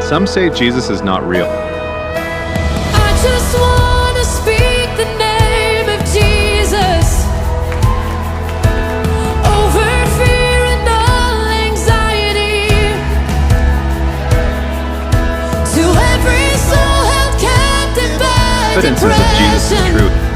Some say Jesus is not real. I just want to speak the name of Jesus over fear and all anxiety, to every soul held captive by Evidences of Jesus' depression. truth.